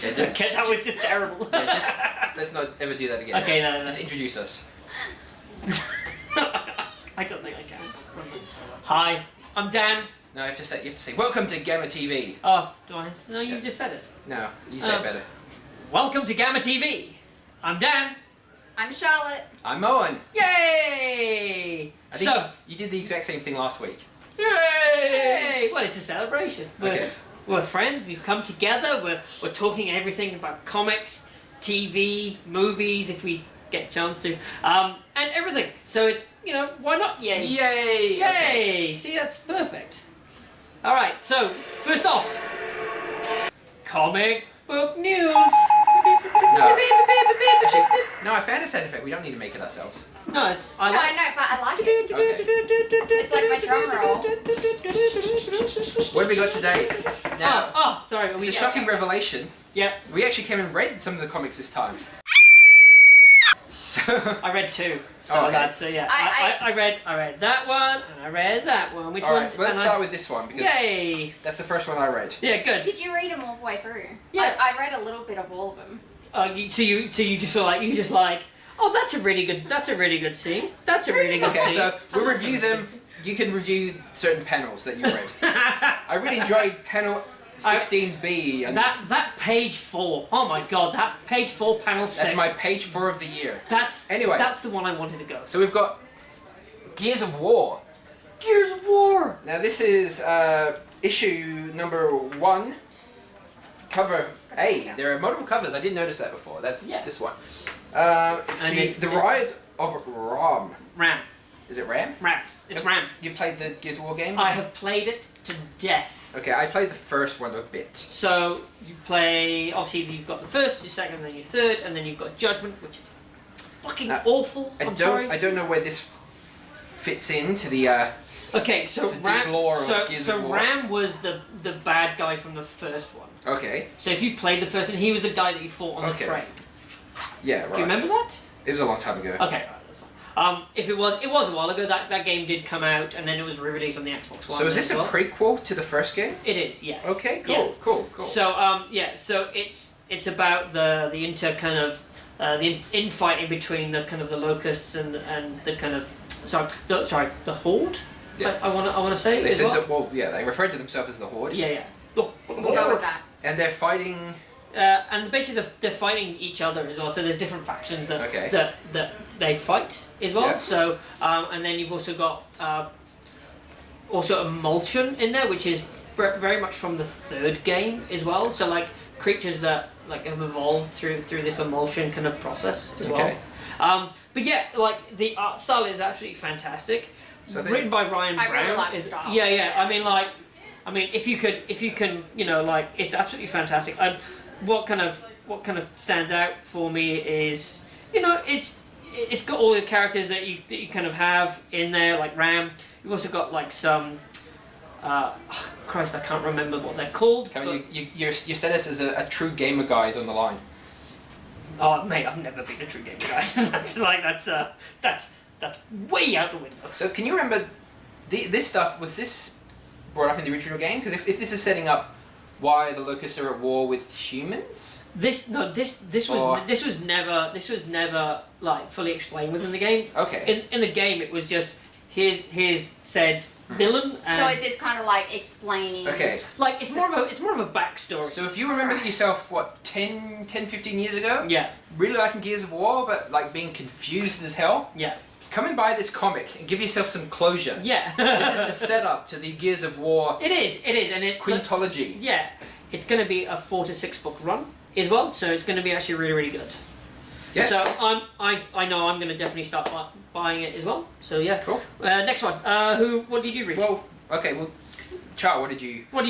Yeah, that was just terrible. Yeah, let's not ever do that again. Okay, no. Just introduce us. I don't think I can. Hi, I'm Dan. No, you have to say, welcome to Gamma TV. Oh, do I? No, you just said it. No, you say it better. Welcome to Gamma TV. I'm Dan. I'm Charlotte. I'm Mowen. Yay! I think you did the exact same thing last week. Yay! Well, it's a celebration. Okay. We're friends. We've come together. We're talking everything about comics, TV, movies, if we get a chance to, and everything. So it's, why not? Yay! Yay! Yay! Okay. See, that's perfect. All right. So first off, comic book news. No. Actually, no, I found a sound effect. We don't need to make it ourselves. No, I know, but I like it. Okay. It's like my drum roll. What have we got today? Now, sorry. it's a shocking revelation. Yep. We actually came and read some of the comics this time. So I read two. So okay. I read that one and I read that one. Which all one? right, well, let's start with this one because yay! that's the first one I read. Yeah, good. Did you read them all the way through? Yeah. I read a little bit of all of them. So you just like, oh, that's a really good scene. That's a really good Okay, scene. so we'll review them. You can review certain panels that you read. I really enjoyed panel 16B. And that page 4. Oh my god, that page 4 panel 6. That's my page 4 of the year. Anyway, that's the one I wanted to go. So we've got Gears of War. Gears of War. Now this is issue number 1, cover A. There are multiple covers. I didn't notice that before. That's this one. It's the rise of RAAM. RAM. Is it RAM? RAM. It's RAM. You played the Gears of War game? I have played it to death. Okay, I played the first one a bit. So you play, obviously you've got the first, your second, then your third, and then you've got Judgment, which is fucking awful. I'm sorry. I don't know where this fits into the. Okay, so RAM. RAM was the bad guy from the first one. Okay. So if you played the first one, he was the guy that you fought on the train. Yeah, right. Do you remember that? It was a long time ago. Okay, right, that's fine. If it was a while ago. That game did come out, and then it was re-released on the Xbox One. So is this a prequel to the first game? It is, yes. Okay, cool, yeah. cool. So so it's about the the infighting between the kind of the locusts and the kind of the Horde. Yeah. I want to say. They said that. They referred to themselves as the Horde. Yeah. We'll go with that. And they're fighting. And basically they're fighting each other as well. So there's different factions that they fight as well. Yeah. So and then you've also got also Emulsion in there, which is very much from the third game as well. So like creatures that have evolved through this Emulsion kind of process as well. But yeah, like the art style is absolutely fantastic. So written by Ryan Brown. I really like the style. Yeah. I mean, if you can, it's absolutely fantastic. What kind of stands out for me is, it's got all the characters that you kind of have in there, like RAM. You've also got like some, Christ, I can't remember what they're called. Your status as a true gamer guy is on the line. Oh mate, I've never been a true gamer guy. that's way out the window. So can you remember this stuff? Was this brought up in the original game? Because if this is setting up why the locusts are at war with humans? This was never like fully explained within the game. Okay. In the game, it was just here's said villain. And so is this kind of like explaining? Okay. Like it's more of a backstory. So if you remember yourself, 10, 15 years ago? Yeah. Really liking Gears of War, but like being confused as hell? Yeah. Come and buy this comic and give yourself some closure. Yeah. This is the setup to the Gears of War. It is, and quintology. Yeah. It's going to be a 4 to 6 book run as well, so it's going to be actually really, really good. Yeah. So I know I'm going to definitely start buying it as well. So yeah. Cool. Next one. What did you read? Well, okay. Well, Char, what did you? What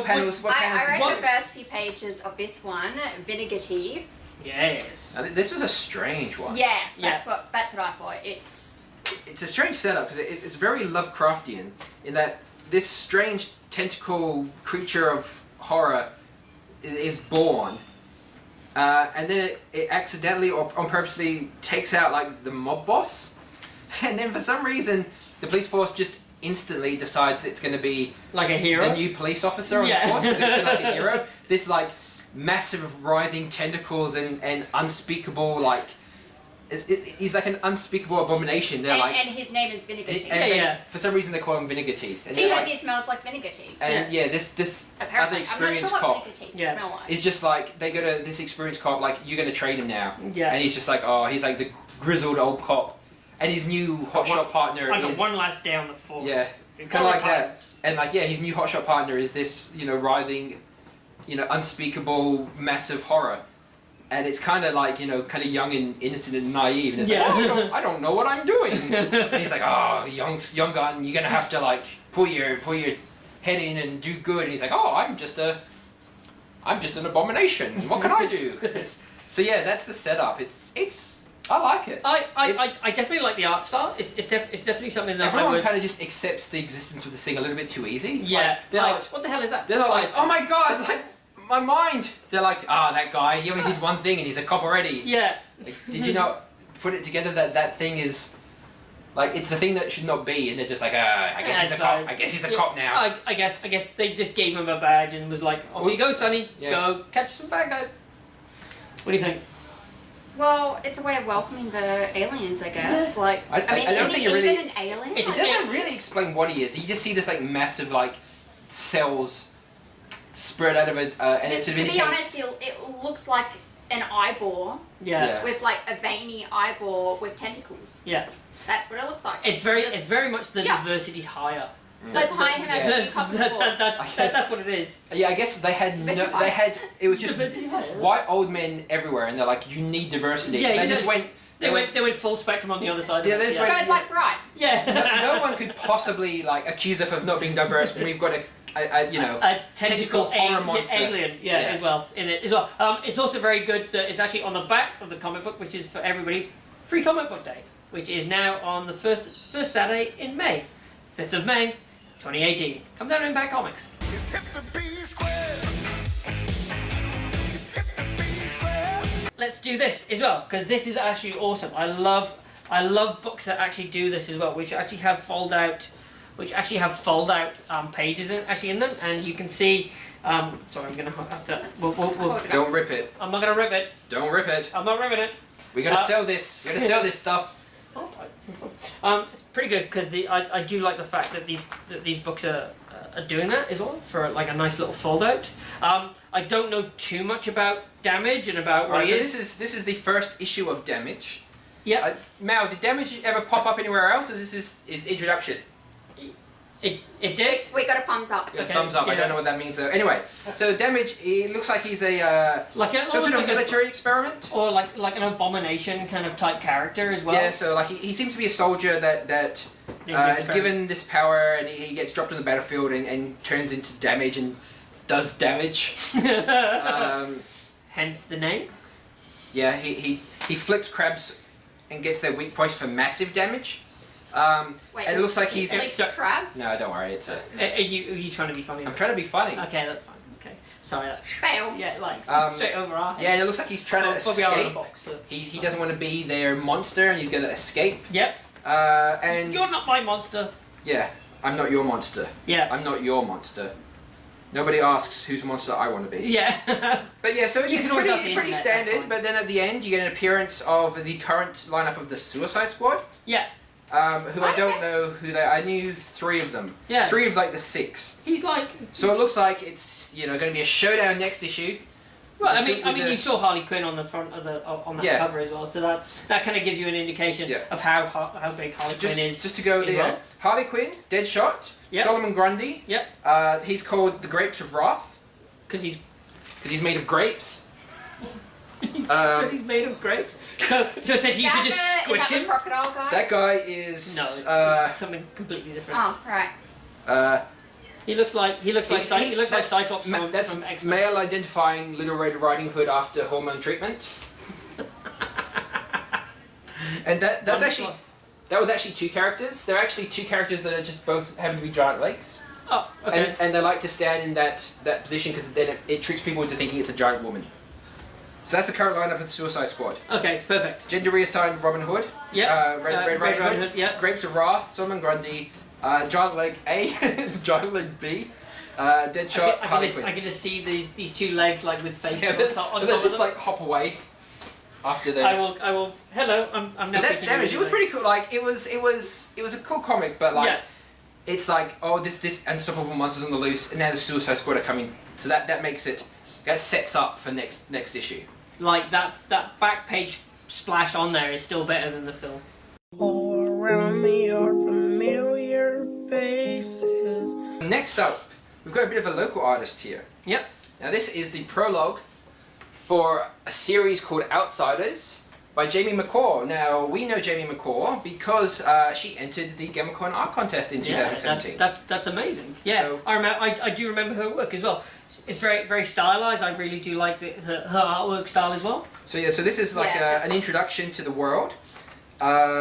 panels? I read the first few pages of this one, Vinegar Teeth. Yes. Now, this was a strange one. Yeah, that's what I thought. It's a strange setup because it's very Lovecraftian in that this strange tentacle creature of horror is born, and then it accidentally or on purposely takes out like the mob boss, and then for some reason the police force just instantly decides it's going to be like a hero, the new police officer on the force because it's going to be like a hero. This like massive writhing tentacles and unspeakable like. He's like an unspeakable abomination. They're like, and his name is Vinegar Teeth. and for some reason they call him Vinegar Teeth. And Because like, he smells like vinegar teeth. and this Apparently, other experienced I'm not sure what cop vinegar teeth Yeah. smell like. is just like they go to this experienced cop like you're gonna train him now. Yeah. And he's just like he's like the grizzled old cop, and his new hotshot partner I got is one last day on the force. yeah, Before kind of like retirement. that. And like his new hotshot partner is this writhing, unspeakable massive horror. And it's kind of like, kind of young and innocent and naive. And it's Yeah. like, I don't know what I'm doing. And he's like, young gun, you're going to have to like put your head in and do good. And he's like, I'm just an abomination. What can I do? So yeah, that's the setup. I like it. I definitely like the art style. It's definitely something that I Everyone would... kind of just accepts the existence of this thing a little bit too easy. Yeah. Like, they're like, what the hell is that? they're not like, oh my god, like, my mind. They're like, that guy, he only did one thing and he's a cop already. Yeah. Like, did you not put it together that thing is, like, it's the thing that should not be, and they're just like, I guess he's a cop. I guess he's a cop now. I guess they just gave him a badge and was like, off you go, Sonny. Yeah. Go catch some bad guys. What do you think? Well, it's a way of welcoming the aliens, I guess. Yeah. Like, I don't is think he it really- even an alien? It's- It doesn't really explain what he is. You just see this like massive like cells spread out of it, and it to sort of be indicates- honest, it looks like an eyeball Yeah. with like a veiny eyeball with tentacles. Yeah. That's what it looks like. It's very much the Yeah. diversity hire. Let's hire him as the new cop of the force. That's what it is. Yeah, I guess they had it was just Diversity hire. white old men everywhere, and they're like, you need diversity. Yeah, so they you just know- went. They went full spectrum on the other side. Yeah, of it. there's So it's like Bright. Yeah. No one could possibly like accuse us of not being diverse when we've got a a tentacle horror monster. alien, Yeah. as well in it as well. It's also very good that it's actually on the back of the comic book, which is for everybody, Free Comic Book Day, which is now on the first Saturday in May, 5th of May, 2018. Come down to Impact Comics. It's hip to be square. It's hip to be square. Let's do this as well, because this is actually awesome. I love books that actually do this as well, which actually have fold out pages in them, and you can see. Sorry, I'm gonna have to. Don't rip it. I'm not gonna rip it. Don't rip it. I'm not ripping it. We gotta sell this. We gotta sell this stuff. It's pretty good because I do like the fact that these books are doing that as well for like a nice little fold out. I don't know too much about Damage and about what Right, he so is. this is the first issue of Damage. Yeah, Mal, did Damage ever pop up anywhere else, or this is his introduction? it did. We got a thumbs up. Yeah, Okay, thumbs up. I yeah. don't know what that means though. Anyway, so Damage. It looks like he's a Like a, some sort almost of like military experiment. or like an abomination kind of type character as well. Yeah, so like he seems to be a soldier that Yeah, is given this power, and he gets dropped on the battlefield and turns into Damage and does damage. Hence the name. Yeah, he flips crabs and gets their weak points for massive damage. Wait, and it looks like he's Flips crabs? no, don't worry. It's Are you trying to be funny? I'm trying to be funny. Okay, that's fine. Okay, sorry. Fail. Yeah, like straight over our head. Yeah, and it looks like he's trying to Bobby out of the escape. box, so He doesn't want to be their monster, and he's going to escape. Yep. And You're not my monster. yeah, I'm not your monster. Yeah. I'm not your monster. Nobody asks whose monster I want to be. Yeah. But yeah, so You it's can always ask the pretty internet, that's standard. fine. But then at the end, you get an appearance of the current lineup of the Suicide Squad, Yeah. who I don't Okay. know who they. I knew 3 of them. Yeah. 3 of like the 6. He's like. So it looks like it's going to be a showdown next issue. Well, The I suit mean, with the- you saw Harley Quinn on the front of the on that Yeah. cover as well, so that kind of gives you an indication Yeah. of how big Harley Quinn is. Just to go as there, well. Harley Quinn, Deadshot, Yep. Solomon Grundy. Yep. He's called the Grapes of Wrath Because he's because he's made of grapes. because he's made of grapes. So essentially you could just Is squish that the him. crocodile guy? That guy is No, it's something completely different. Oh, right. He looks like that's Cyclops from that's X-Men. male identifying Little Red Riding Hood after hormone treatment. And that was actually 2 characters. They're actually 2 characters that are just both happen to be giant legs. Oh, okay. And they like to stand in that position because then it tricks people into thinking it's a giant woman. So that's the current lineup of the Suicide Squad. Okay, perfect. Gender reassigned Robin Hood. Yep. Red Riding Hood. Yep. Grapes of Wrath, Solomon Grundy, Giant Leg A, Giant Leg B, Deadshot, Harley Quinn. I can just see these two legs like with faces Yeah, on top. and they just like hop away after they. I will. Hello, I'm now. But that's picking damage. you It was anyway. pretty cool. Like it was a cool comic, but like Yeah. it's like this unstoppable monsters on the loose, and now the Suicide Squad are coming. So that makes it that sets up for next issue. Like that back page splash on there is still better than the film. All around me are familiar faces. Next up, we've got a bit of a local artist here. Yep. Now this is the prologue for a series called Outsiders by Jamie McCaw. Now we know Jamie McCaw because she entered the GAMMA.CON art contest in 2017. That's amazing. Yeah, So- I do remember her work as well. It's very stylized. I really do like her artwork style as well. So yeah, so this is like Yeah. an introduction to the world.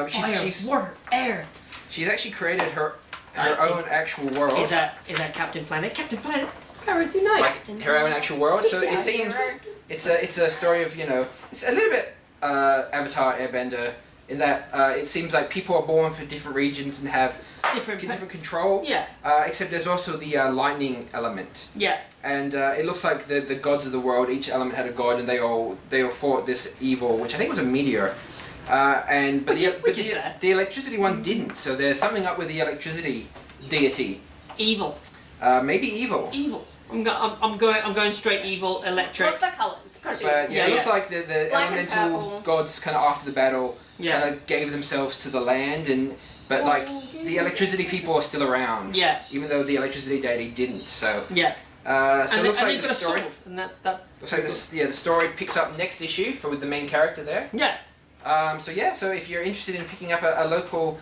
She's water, air. She's actually created her own actual world. Is that Captain Planet? Captain Planet, Paris Unite. Like her own actual world. So it He's our seems hero. it's a story of, you know, it's a little bit Avatar Airbender in that it seems like people are born for different regions and have different control. Yeah. Except there's also the lightning element, Yeah. and it looks like the gods of the world. Each element had a god, and they all fought this evil, which I think was a meteor. Which is fair. The electricity one didn't. So there's something up with the electricity deity. Evil. Maybe evil. Evil. I'm going straight evil, electric. Look at the colours. But Yeah, it looks yeah. like the Black and elemental purple. gods kind of after the battle Yeah. kind of gave themselves to the land, but like the electricity people are still around. Yeah. Even though the electricity deity didn't. So Yeah. so it looks and like they've the got a story. sword, and that. Looks like the story picks up next issue with the main character there. Yeah. So if you're interested in picking up a local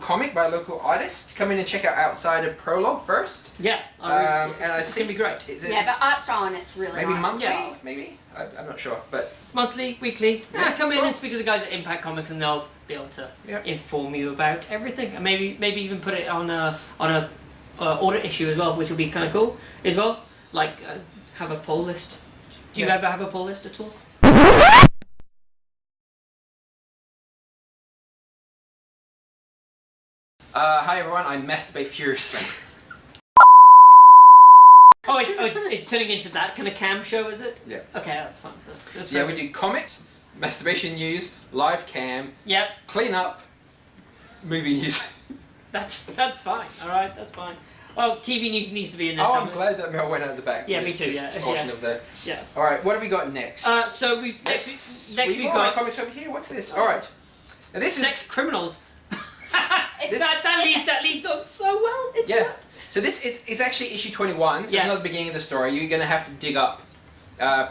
comic by a local artist, come in and check out Outsider Prologue first. Yeah. And I it's think gonna be great. Is it Yeah, but art style and it's really maybe nice. monthly? Yeah. Maybe I'm not sure, but Monthly, weekly. Yeah, Come in cool. and speak to the guys at Impact Comics, and they'll be able to Yeah. inform you about everything, and maybe even put it on a order issue as well, which will be kind of cool as well. Like have a pull list. Do you Yeah. ever have a pull list at all? hi everyone, I masturbate furiously. It's turning into that kind of cam show, is it? Yeah. Okay, that's fine. That's So yeah, we perfect. do comics, masturbation news, live cam, Yep, clean up, movie news. that's fine. All right, that's fine. Well, TV news needs to be in there. Oh, I'm somewhere. glad that Mel went out the back. Yeah, for me this- too, this yeah, portion yeah. of the. Yeah. All right, what have we got next? So we next we've got got comics over here. What's this? All right, now this sex is criminals. It's- that leads on so well. It's yeah. So this it's actually issue 21. So Yeah. it's not the beginning of the story. You're gonna have to dig up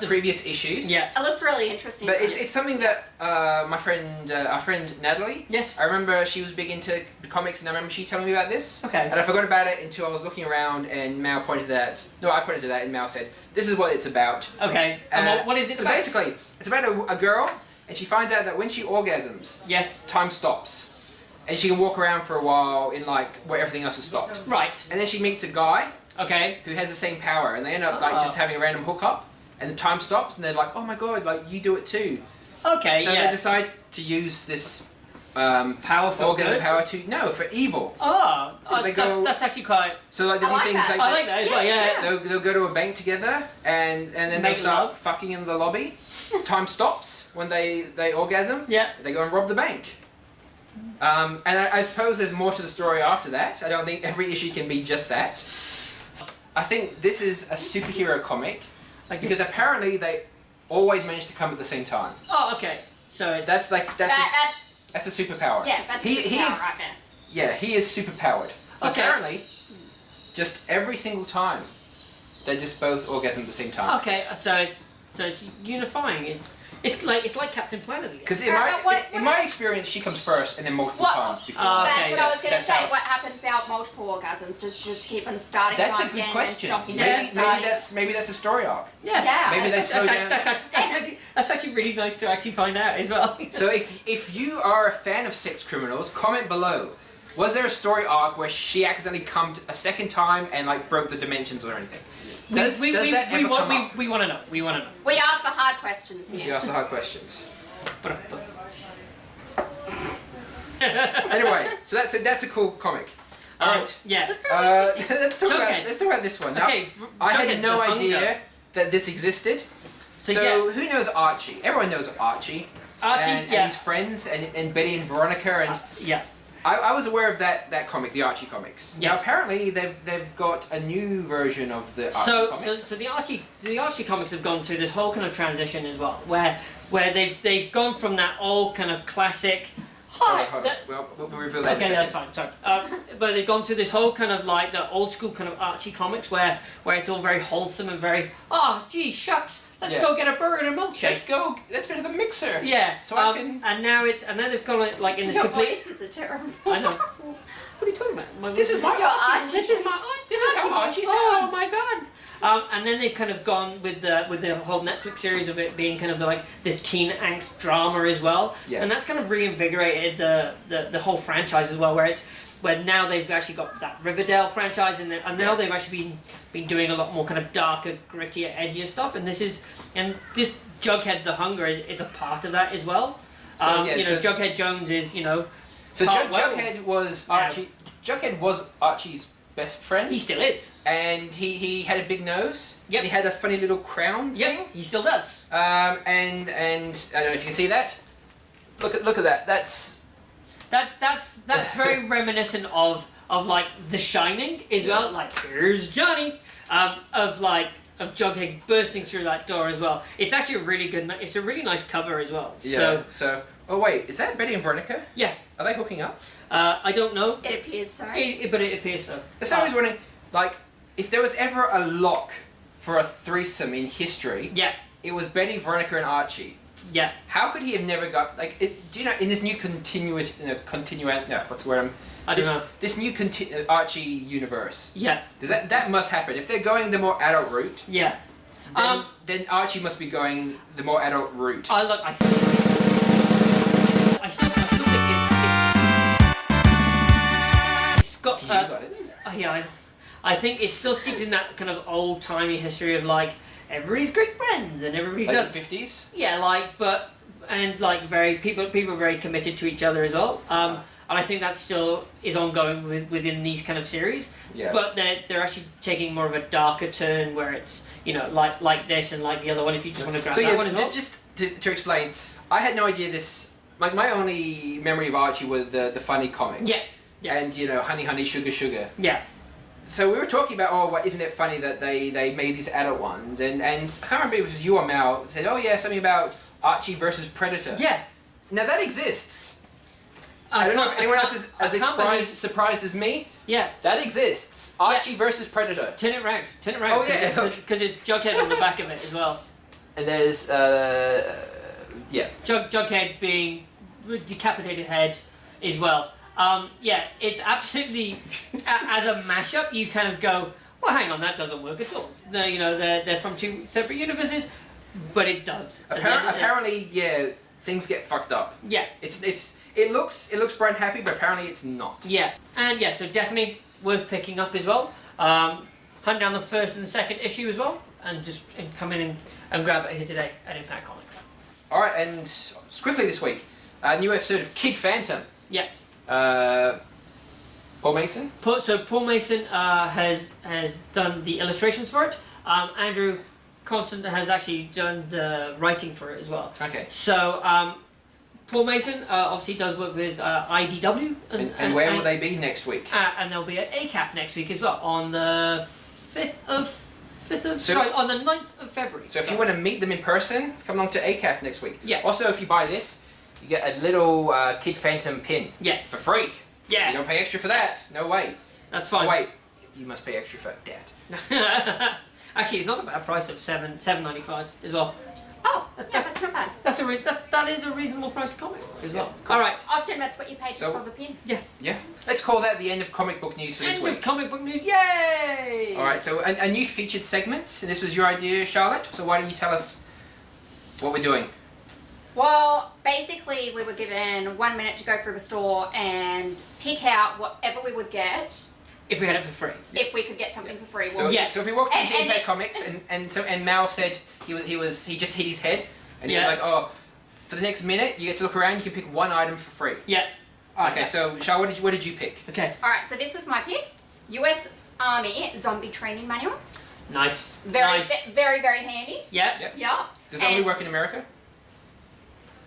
previous issues. Yeah. It looks really interesting. But it's something that our friend Natalie. Yes. I remember she was big into the comics, and I remember she telling me about this. Okay. And I forgot about it until I was looking around, and Mal pointed to that. No, I pointed to that, and Mal said, "This is what it's about." Okay. And what is it so about? basically, it's about a girl, and she finds out that when she orgasms, Yes. time stops, and she can walk around for a while in like where everything else has stopped. Right. And then she meets a guy Okay. who has the same power, and they end up like just having a random hookup, and the time stops, and they're like, "Oh my god, like you do it too." Okay. So they yeah. decide to use this Powerful. orgasm Good. power for evil. Oh. So they go- That's actually quite. So like they I do like things that. like I like that as well. Yeah. they'll go to a bank together, and then they Make start love. fucking in the lobby. Time stops when they orgasm. Yeah. They go and rob the bank. And I suppose there's more to the story after that. I don't think every issue can be just that. I think this is a superhero comic Like because apparently they always manage to come at the same time. Oh, okay. So it's That's that's a superpower. yeah, that's he a is superpower right there. yeah he is superpowered. So Okay. apparently, just every single time, they just both orgasm at the same time. okay. So it's unifying. It's like Captain Planet again. Because What- in my experience, she comes first and then multiple What- times before. That's okay, what I was going to that's say. how- What happens about multiple orgasms? Does she just keep on starting That's a one good again question. and stopping Maybe, and starting? maybe that's a story arc. Yeah. Yeah. Maybe they slow down. That's actually really nice to actually find out as well. So if you are a fan of sex criminals, comment below. Was there a story arc where she accidentally come a second time and like broke the dimensions or anything? Does that ever come up? We want to know. We want to know. We ask the hard questions You here. ask the hard questions. But Anyway, so that's a cool comic. Alright. Yeah. Looks really interesting. let's talk Jughead. about this one. Now, Okay. I Jughead had no the idea Hunger. that this existed. So, So yeah. who knows Archie? Everyone knows Archie. Archie, and yeah. his friends, and Betty and Veronica, and Yeah. I was aware of that comic, the Archie comics. Now Yes. apparently they've got a new version of the Archie So comics. the Archie comics have gone through this whole kind of transition as well, where they've gone from that old kind of classic. Hi. Hold on. Well, we'll reveal that in a Okay, that's second. fine. Sorry, but they've gone through this whole kind of like the old school kind of Archie comics where it's all very wholesome and very gee shucks, let's Yeah. go get a burger and a milkshake. Let's go to the mixer. Yeah. So I can- And now they've gone like in this Your complete. voices are terrible. I know. What are you talking about? This is my Your Archie. Archie. This is my. This is how Archie Oh sounds. my god! And then they've kind of gone with the whole Netflix series of it being kind of like this teen angst drama as well, Yeah. and that's kind of reinvigorated the whole franchise as well. Where now they've actually got that Riverdale franchise, and now they've actually been doing a lot more kind of darker, grittier, edgier stuff. And this Jughead the Hunger is a part of that as well. So, yeah, so- Jughead Jones is So part werewolf. Jughead was Yeah. Archie. Jughead was Archie's best friend. He still is. And he had a big nose. Yep. And he had a funny little crown Yep, thing. he still does. And I don't know if you can see that. Look at that. That's That's very reminiscent of like The Shining as well. Like here's Johnny, of Jughead bursting through that door as well. It's actually a really good. It's a really nice cover as well. So oh wait, is that Betty and Veronica? Yeah, Are they hooking up? I don't know, It appears so. but it appears so. So I was wondering, like, if there was ever a lock for a threesome in history, Yeah, it was Betty, Veronica, and Archie. yeah. How could he have never got like? Do you know in this new what's the word? I don't know. This new Archie universe. Yeah, Does that must happen if they're going the more adult route? yeah. Then Archie must be going the more adult route. I still think it's got. You got it. Yeah, I know. I think it's still steeped in that kind of old timey history of like everybody's great friends and everybody Like does. the 50s. Yeah, people are very committed to each other as well. And I think that still is ongoing within these kind of series. Yeah. But they're actually taking more of a darker turn where it's like this and like the other one. If you just want to grab So that yeah, one as well. just to explain, I had no idea this. Like my only memory of Archie were the funny comics. Yeah. Yeah. And Honey Honey Sugar Sugar. Yeah. So we were talking about, isn't it funny that they made these adult ones? And I can't remember if it was you or Mal said, oh yeah, something about Archie versus Predator. Yeah. Now that exists. I don't know if anyone else is as surprised as me. Yeah. That exists. Archie versus Predator. Turn it round. Oh, yeah. Because it's Jughead on the back of it as well. And there's Jughead being decapitated head as well. It's absolutely as a mashup. You kind of go, well, hang on, that doesn't work at all. They're from two separate universes, but it does. Apparently, yeah, things get fucked up. Yeah, It looks bright and happy, but apparently it's not. yeah, and yeah, so definitely worth picking up as well. Hunt down the first and the second issue as well, and come in and grab it here today at Impact Comics. All right, and quickly this week, a new episode of Kid Phantom. Yeah. Paul Mason. So Paul Mason has done the illustrations for it. Andrew Constant has actually done the writing for it as well. Okay. So Paul Mason obviously does work with IDW. And where will they be next week? And they'll be at ACAF next week as well on the 9th of February. So if you want to meet them in person, come along to ACAF next week. Yeah. Also, if you buy this, you get a little Kid Phantom pin. Yeah. For free. Yeah. You don't pay extra for that. No way. That's fine. Oh, wait. You must pay extra for that. Actually, it's not a bad price of $7.95 as well. Oh, yeah, that's not bad. That is a reasonable price comic as well. Cool. All right. Often that's what you pay just So- for the pin. Yeah. Let's call that the end of comic book news for this End week. of comic book news. Yay! All right. So a new featured segment. And this was your idea, Charlotte. So why don't you tell us what we're doing? Well, basically, we were given 1 minute to go through the store and pick out whatever we would get If we had it for free. if we could get something for free. So, Well, Yeah. so if we walked into And- Impact Comics and Mal said he just hit his head and he was Yeah. like, oh, for the next minute you get to look around, you can pick one item for free. Yeah. Okay, so Charlotte, what did you pick? Okay. All right, so this was my pick. U.S. Army Zombie Training Manual. Nice. Very, nice. very, very handy. Yep. Yep. Yeah. Does that only work in America?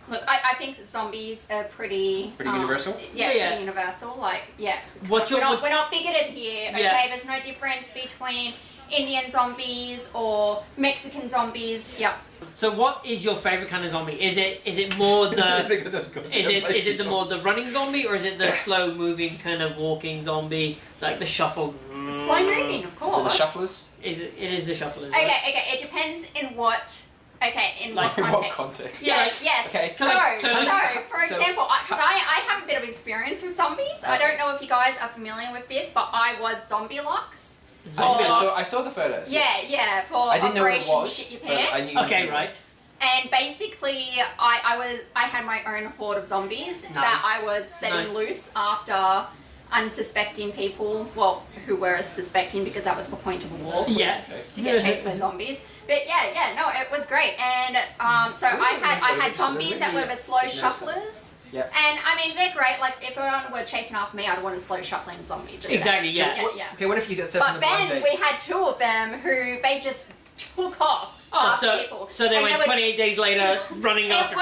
Look, I think that zombies are pretty universal? Yeah, Yeah. pretty universal. Like, yeah. What's your- we're not bigoted here, okay? Yeah. There's no difference between Indian zombies or Mexican zombies. Yep. So what is your favorite kind of zombie? Is it more the is it the more the running zombie, or is it the slow moving kind of walking zombie, like the shuffle? Slow moving, of course. So the shufflers? It is the shufflers. Okay, right? okay. It depends in what. Okay, in Like, what In context? what context? Yes, yes. Okay. So, for example, because I have a bit of experience with zombies. I don't know if you guys are familiar with this, but I was zombie locks. Zombie. I saw the photos. Yeah, yeah, for I didn't know what it Operation was, Shit Your but I Pants. knew. Okay, right. And basically, I had my own horde of zombies that I was setting Nice. loose after unsuspecting people, well, who were suspecting because that was the point of a war. was Yeah. To get chased by zombies. But yeah, no, it was great. And so I had zombies that were the slow shufflers. Yeah. And I mean, they're great. Like, if anyone were chasing after me, I'd want a slow shuffling zombie. Just Exactly, yeah. Yeah. Okay, what if you got set up on But the blind then date? we had two of them who they just took off Oh, after people. so they And went were 28 days later running after.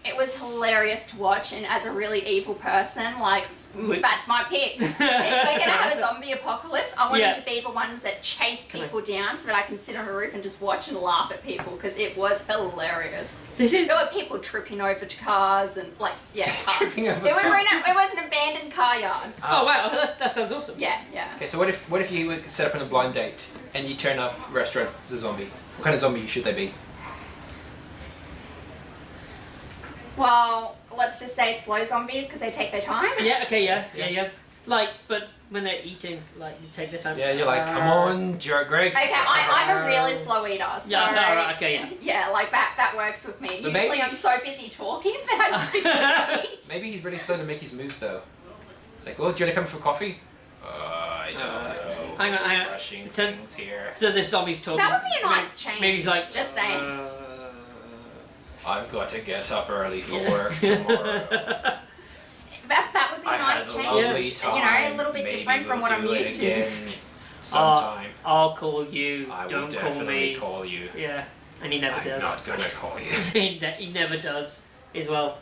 It was hilarious to watch, and as a really evil person, like, Wait. that's my pick. If we're gonna have a zombie apocalypse, I want Yeah. them to be the ones that chase people down so that I can sit on a roof and just watch and laugh at people, because it was hilarious. This is There were people tripping over to cars and, like, yeah, cars. Tripping over It was an abandoned car yard. oh wow, that sounds awesome. Yeah, yeah. Okay, so what if you were set up on a blind date and you turn up at a restaurant as a zombie? What kind of zombie should they be? Well, let's just say slow zombies because they take their time. Yeah. Okay. Yeah. Like, but when they're eating, like you take the time. Yeah, you're like, come on, Greg. Okay, I'm a really slow eater, so Yeah, no, right, okay, yeah. yeah, like that works with me. But Usually maybe- I'm so busy talking that I don't think to eat. Maybe he's really slow to make his move though. It's like, oh, do you want to come for coffee? I don't know. Hang on. Rushing So- things here. So this zombie's talking. That would be a nice change. Maybe he's like, just saying. I've got to get up early for Yeah. work tomorrow. That would be a I nice had a change. lovely time. You know, a little bit Maybe different from we'll what I'm do it used again to. sometime. I'll call you. I will Don't call definitely me. call you. Yeah, and he never I'm does. not gonna call you. he never does as well.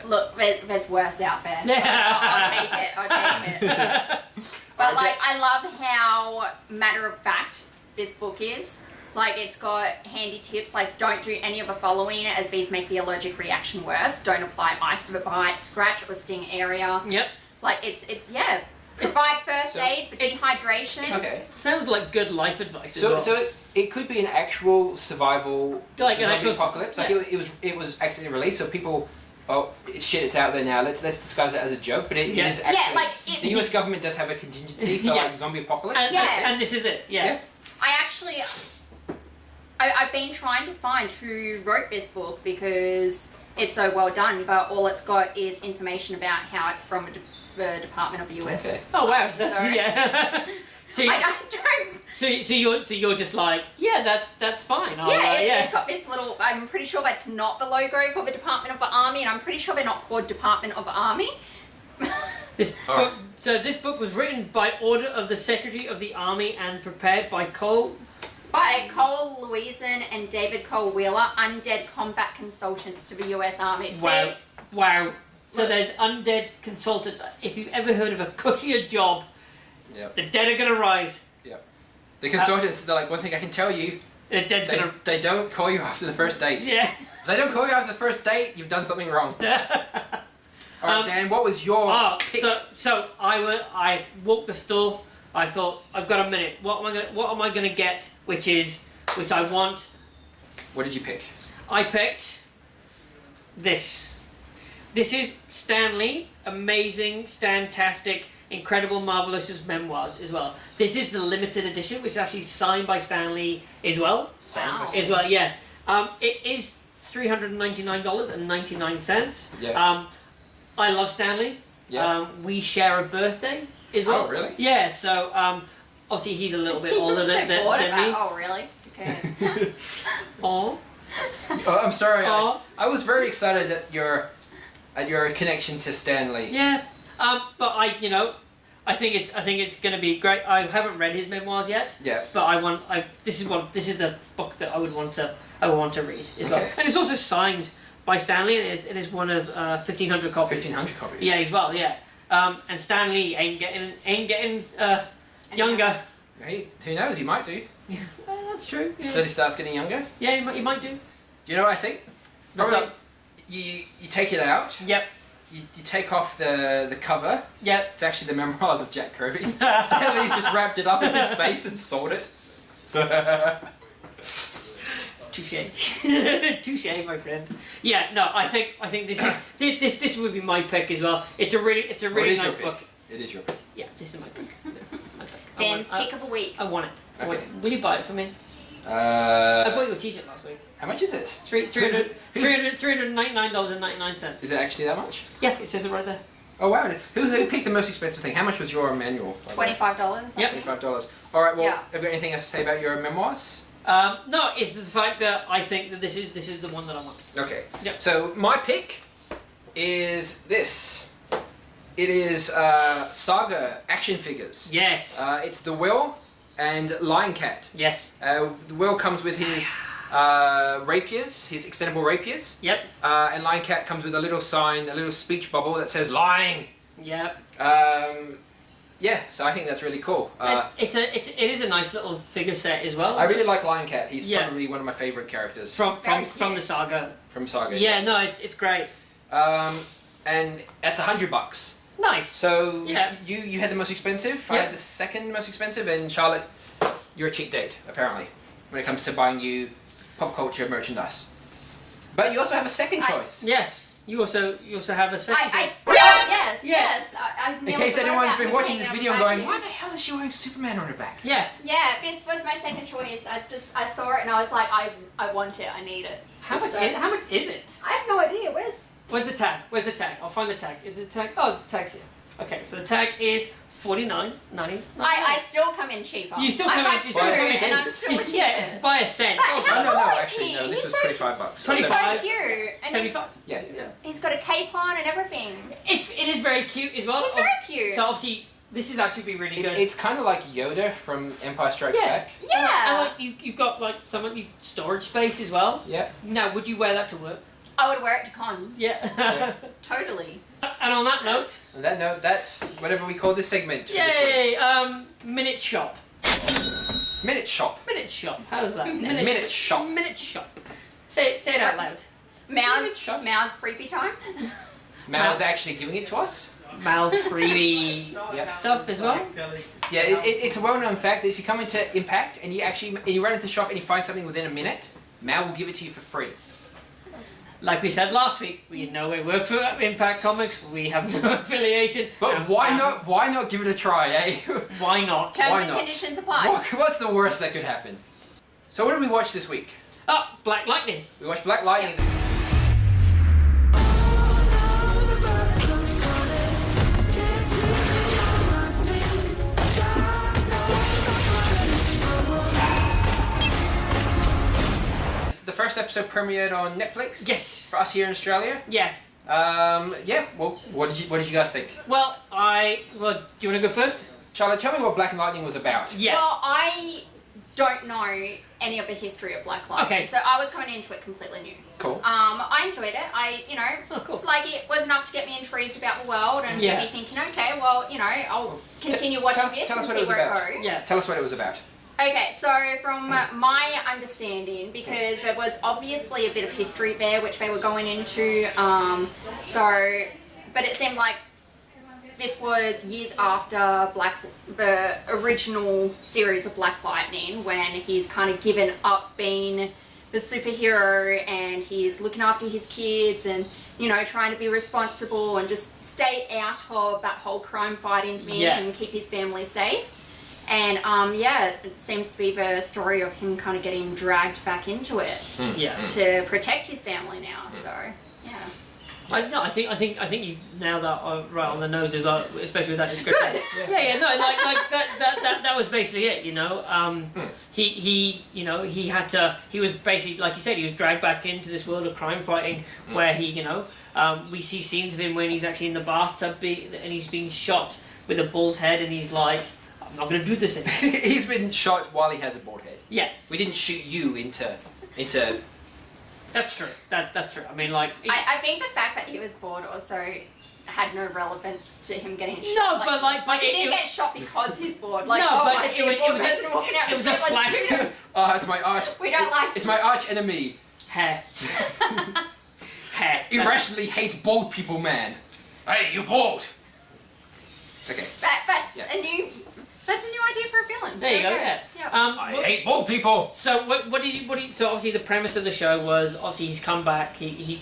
Look, there's worse out there. Yeah. I'll take it. But like, I love how matter of fact this book is. Like, it's got handy tips like don't do any of the following as these make the allergic reaction worse. Don't apply ice to the bite, scratch or sting area. Yep. Like, it's provide first aid for dehydration. Okay. Sounds like good life advice. as So well. so it could be an actual survival Like an zombie actual- apocalypse. Like yeah. it was accidentally released, so people. Oh, it's out there now. Let's disguise it as a joke, but it Yeah. is actually. Yeah, like, it- the U.S. government does have a contingency for Yeah. like zombie apocalypse. and, Yeah. and this is it. Yeah. I actually, I've been trying to find who wrote this book because it's so well done, but all it's got is information about how it's from the Department of the U.S. Okay. Oh wow. Army, That's, so yeah. so, I don't. so you're just like, yeah, that's fine. I'll, Yeah, it's got this little. I'm pretty sure that's not the logo for the Department of the Army, and I'm pretty sure they're not called Department of the Army. This Alright. book, so this book was written by order of the Secretary of the Army and prepared by Cole. By Cole Louison and David Cole Wheeler, undead combat consultants to the U.S. Army. Wow. Wow. So Look. there's undead consultants. If you've ever heard of a cushier job, Yep. the dead are gonna rise. Yep. The consultants, they're like, one thing I can tell you, The dead's gonna. they don't call you after the first date. Yeah. If they don't call you after the first date, you've done something wrong. Alright, Dan, what was your pick? So I walked the store. I thought, I've got a minute. What am I gonna get? Which I want. What did you pick? I picked this. This is Stan Lee, amazing, stantastic, incredible, marvelous memoirs as well. This is the limited edition, which is actually signed by Stan Lee as well. Wow. As well, yeah. It is $399.99. Yeah. I love Stan Lee. Yeah. We share a birthday as well. Oh, really? Yeah. So obviously he's a little bit You older look so than bored me. about. Oh, really? Who cares? Aw. Oh, I'm sorry. Aw. I was very excited that your and your connection to Stan Lee. Yeah, but I think it's going to be great. I haven't read his memoirs yet. Yeah. But this is the book that I would want to read as well. And it's also signed by Stan Lee, and it is one of 1,500 copies. 1,500 copies. Yeah, as well. Yeah. And Stan Lee ain't getting younger. Hey, who knows? He might do. That's true. Yeah. So he starts getting younger. Yeah, he might do. Do you know what I think? What's Probably up? You take it out. Yep. You take off the cover. Yep. It's actually the memoirs of Jack Kirby. Stan Lee's just wrapped it up in his face and sold it. Touche. Touche, my friend. Yeah, no, I think this would be my pick as well. It's a really nice book. It is your pick. Yeah, this is my pick. Dan's pick of the week. I want it. Okay. Will you buy it for me? I bought you a t-shirt last week. How much is it? $399.99. Is it actually that much? Yeah, it says it right there. Oh wow! Who picked the most expensive thing? How much was your manual? $25. Yep. $25. All right. Well, Yeah. have you got anything else to say about your memoirs? No, it's the fact that I think that this is the one that I want. Okay. Yep. So my pick is this. It is Saga action figures. Yes. It's the Will and Lion Cat. Yes. The Will comes with his rapiers, his extendable rapiers. Yep. And Lion Cat comes with a little sign, a little speech bubble that says "lying." Yep. Yeah, so I think that's really cool. It is a nice little figure set as well. I really like Lion Cat. He's Yeah. probably one of my favourite characters from Very the saga. from Saga. Yeah, no, it's great. And that's $100. Nice. So Yeah. you had the most expensive. I Yep. had the second most expensive, and Charlotte, you're a cheap date apparently when it comes to buying you pop culture merchandise. But you also have a second choice. Yes. You also have a second. Yes, Yeah. yes. I In nearly case forgot anyone's about been him watching hanging this on video and my going, back. why the hell is she wearing Superman on her back? Yeah. Yeah, this was my second choice. I saw it and I was like, I want it. I need it. How much? So- How much is it? I have no idea. Where's the tag? Where's the tag? I'll find the tag. Is it the tag? Oh, the tag's here. Okay, so the tag is $49.99. I still come in cheaper. You still I come buy in- two you still come in- and I'm still the cheapest. Yeah, by a cent. But Oh, how No, cool is actually, he? no. This He's was so- $25. He's 25. so cute. And 75. Yeah. he's got a cape on and everything. It is very cute as well. He's very cute. So obviously, this is actually be really good. It's kind of like Yoda from Empire Strikes Yeah. Back. Yeah. And like you've got like storage space as well. Yeah. Now, would you wear that to work? I would wear it to cons. Yeah. Totally. And on that note, On that note, that's whatever we call this segment for this week. yay! Minute shop. Minute Shop. Minute shop. How's that? Minute Shop. Minute shop. Say it out loud. Mow's freebie time. Mal's actually giving it to us. Mal's freebie Yep. stuff as well. Yeah, it's a well-known fact that if you come into Impact and you run into the shop and you find something within a minute, Mal will give it to you for free. Like we said last week, we know we work for Impact Comics. We have no affiliation. But and- why not? Why not give it a try, eh? Why not? Terms Why and not? conditions apply. What's the worst that could happen? So what did we watch this week? Oh, Black Lightning. We watched Black Lightning. The first episode premiered on Netflix. Yes. For us here in Australia. Yeah. Yeah. Well, what did you guys think? Well, do you want to go first? Charlotte, tell me what Black Lightning was about. Yeah. Well, I don't know any of the history of Black Lightning, Okay. so I was coming into it completely new. Cool. I enjoyed it. Oh, cool. Like it was enough to get me intrigued about the world and Yeah. get me thinking, okay, well, I'll continue watching tell us- this tell us and what see it was where about. it goes. Yeah. Tell us what it was about. Okay, so from my understanding, because there was obviously a bit of history there which they were going into, but it seemed like this was years after the original series of Black Lightning, when he's kind of given up being the superhero and he's looking after his kids and, trying to be responsible and just stay out of that whole crime fighting thing Yeah. and keep his family safe. And it seems to be the story of him kind of getting dragged back into it Yeah. to protect his family now. So yeah, I think you nailed that right on the nose as well, especially with that description. Good. Yeah. No, like that was basically it. he you know he had to he was basically like you said he was dragged back into this world of crime fighting where he you know we see scenes of him when he's actually in the bathtub and he's being shot with a bald head and he's like, I'm not going to do this anymore. He's been shot while he has a bald head. Yeah, We didn't shoot you into. that's true. That's true. I mean, like I think the fact that he was bored also had no relevance to him getting shot. No, but like he didn't get shot because he's bored. Like, No, oh, but I see a bored person walking out. it was a flash. It's my arch. We don't like. It's my arch enemy. Hair. Hair. Irrationally hates bald people, man. Hey, you bald. Okay. That's Yeah. a new. That's a new idea for a villain. There you go. Okay. Yeah. I hate bald people. So what did you? So obviously the premise of the show was obviously he's come back. He's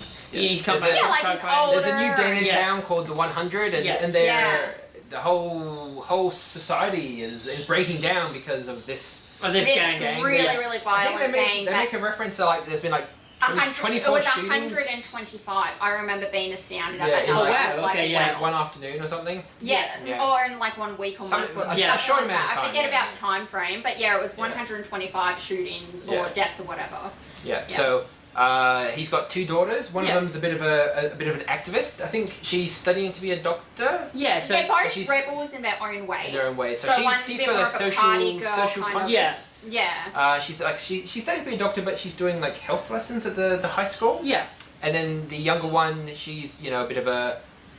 come There's back. Yeah, like from he's crime. old. There's a new gang in Yeah. town called the 100, and, Yeah. and they're Yeah. the whole society is breaking down because of this. Oh, this This gang. really, yeah. really I think violent they gang. make a reference to like there's been like 100, it 24 was shootings 125. I remember being astounded at Yeah, that in number. like- I was Oh, like, wow, okay, yeah. like one afternoon or something. Yeah, Yeah. or in like 1 week or Something- month. Or yeah. a short amount of I time. forget yeah. about the time frame, but yeah, it was 125 shootings or Yeah. deaths or whatever. Yeah. Yeah. So he's got 2 daughters. One Yeah. of them's a bit of an activist. I think she's studying to be a doctor Yeah. So They're both she's- rebels in their own way. in their own way. So, So one's a she's bit got more a of a party girl social kind of- conscience. Yeah. She's like she's studying to be a doctor, but she's doing like health lessons at the high school. yeah. And then the younger one, she's a bit of a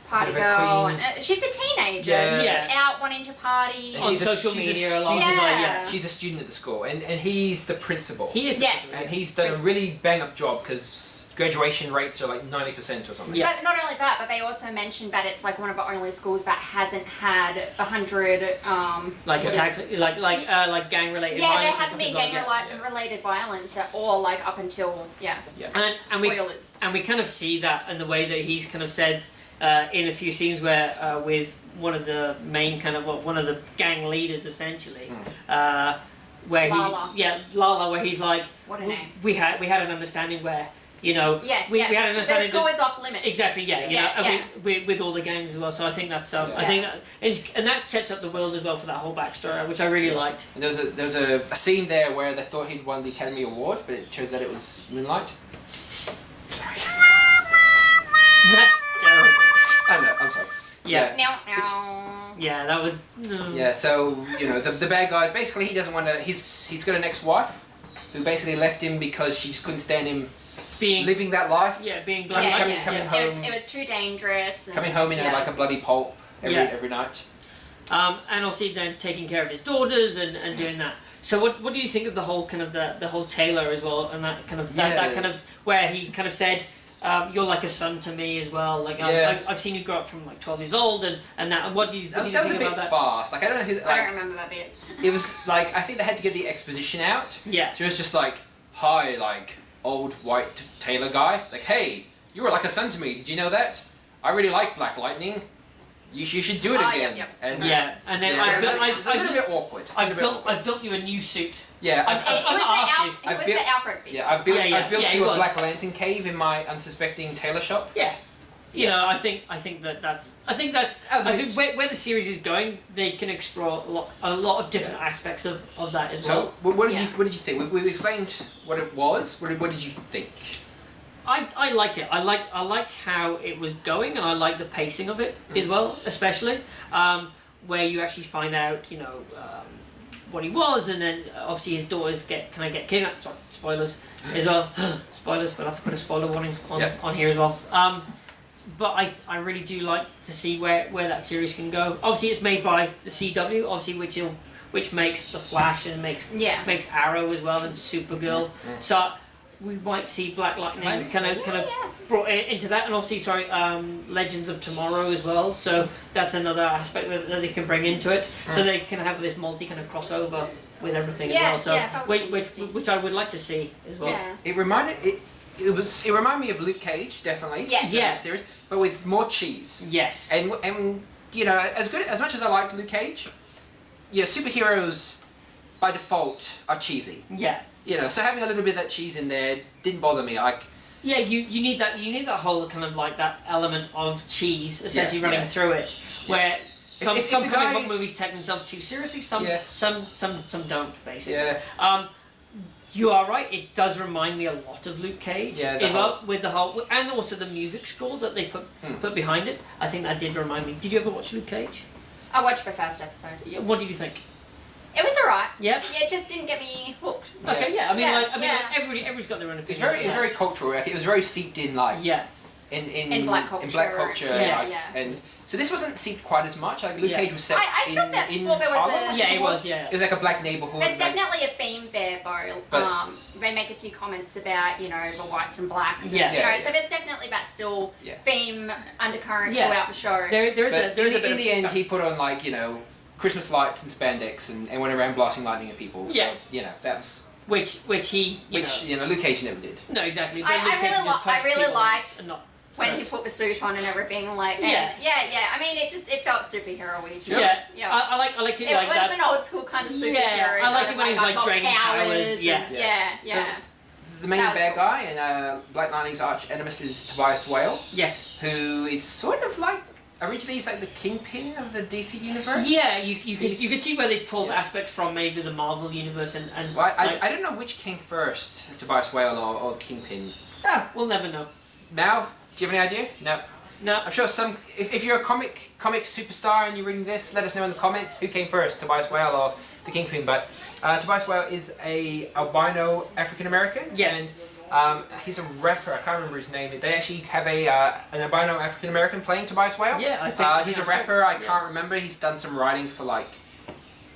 Party bit of a girl. queen. And, she's a teenager. Yeah. She's Yeah. out wanting to party. And On she's a- social she's a media stu- along Yeah. with like yeah. she's a student at the school, and he's the principal. He is. Yes. And he's done a really bang up job because graduation rates are like 90% or something. Yeah. But not only that, but they also mentioned that it's like one of the only schools that hasn't had 100. Like what is- attack, like gang related. Yeah, there violence and hasn't been stuff as gang well, yeah. related violence at all, like up until And we spoilers. and we kind of see that in the way that he's kind of said in a few scenes where with one of the main one of the gang leaders essentially, where Lala. Lala, where he's like, What a name. we had an understanding where we had an The understanding school that- is off limits. exactly you know Yeah, and we with all the gangs as well. So I think that's I Yeah. think and that sets up the world as well for that whole backstory, which I really liked. And there was a scene there where they thought he'd won the Academy Award, but it turns out it was Moonlight. Sorry. That's terrible. I know. I'm sorry. Yeah. Now. Yeah, that was. No. Yeah. So the bad guys basically he doesn't want to. He's got an ex-wife who basically left him because she just couldn't stand him Being living that life. yeah, being Coming- black. coming- coming home. It was too dangerous. And, Coming home in like a bloody pulp every night. And obviously then taking care of his daughters and doing that. So what do you think of the whole kind of the whole Taylor as well and that kind of that kind of where he kind of said you're like a son to me as well. Like I've seen you grow up from like 12 years old and that. And what do you That think was a bit about that? fast. Like I don't know who. I don't Like, remember that bit. it was like I think they had to get the exposition out. Yeah. So it was just like, hi, like old white Taylor guy. It's like, hey, you were like a son to me. Did you know that? I really like Black Lightning. You should do it again. Yep. And Yeah, and then yeah, it was a little bit awkward. I've built you a new suit. Yeah, I've asked you. I've It was built- the Alfred figure. yeah, I've built Yeah, I've built yeah, you it a was. Black Lantern cave in my unsuspecting tailor shop. Yeah. You know, I think that's I think where the series is going, they can explore a lot of different aspects of that as well. So what did you think? We've explained what it was. What did you think? I liked it. I liked how it was going, and I liked the pacing of it as well, especially where you actually find out, what he was, and then obviously his daughters get kidnapped. Sorry, spoilers as well. Spoilers. We'll have to put a spoiler warning on here as well. But I really do like to see where that series can go. Obviously, it's made by the CW, obviously which makes the Flash and makes Arrow as well and Supergirl. So we might see Black Lightning kind of brought into that, and obviously Legends of Tomorrow as well. So that's another aspect that they can bring into it. So they can have this multi kind of crossover with everything as well. So that would be interesting. which I would like to see as well. Yeah. It reminded me of Luke Cage, definitely. Yes. Yeah. Series, but with more cheese. Yes. And as much as I liked Luke Cage, superheroes by default are cheesy. Yeah. So having a little bit of that cheese in there didn't bother me. Like, Yeah, you need that whole kind of like that element of cheese essentially running through it, where Some if comic the guy- book movies take themselves too seriously. Some don't basically. Yeah. You are right. It does remind me a lot of Luke Cage as well, with the whole and also the music score that they put behind it. I think that did remind me. Did you ever watch Luke Cage? I watched the first episode. Yeah, what did you think? It was alright. Yep. Yeah, it just didn't get me hooked. Yeah. Okay, yeah. I mean, Yeah, everybody's got their own It's opinion. very cultural. Like, it was very seeped in, like In black culture. In black culture, Yeah. like, and so this wasn't seeped quite as much. Like Luke Cage was set I still in thought there was Harlem, a- I think Yeah, it was. Yeah. It was like a black neighborhood. There's like, definitely a theme there, though. But- They make a few comments about, the whites and blacks. And, Yeah. Yeah. So there's definitely that still Yeah. theme undercurrent Yeah. throughout the show. There is but a there is a bit in of the end, fun. he put on like Christmas lights and spandex and went around blasting lightning at people. So, Yeah. that was which he Luke Cage never did. no exactly. But I Luke Cage really just punched really people liked and not when hurt. he put the suit on and everything, like, and Yeah. I mean, it felt superhero-y. too. Yeah. I like it It like was that. an old school kind of superhero. Yeah, I like it when he was, I've like, got draining powers, and- yeah. yeah. So, the main That was bad cool. guy in Black Lightning's arch nemesis is Tobias Whale, Yes. who is sort of like originally he's like the kingpin of the DC universe. Yeah, you could He's- you could see where they've pulled aspects from maybe the Marvel universe and Well, like, I don't know which came first, Tobias Whale or the Kingpin. we'll never know. Mal, do you have any idea? No. No. I'm sure if you're a comic superstar and you're reading this, let us know in the comments who came first, Tobias Whale or the Kingpin. But Tobias Whale is a albino African American. Yes. And he's a rapper. I can't remember his name. They actually have an albino African American playing Tobias Whale. Yeah, I think he's a that's rapper. right. I can't remember. He's done some writing for like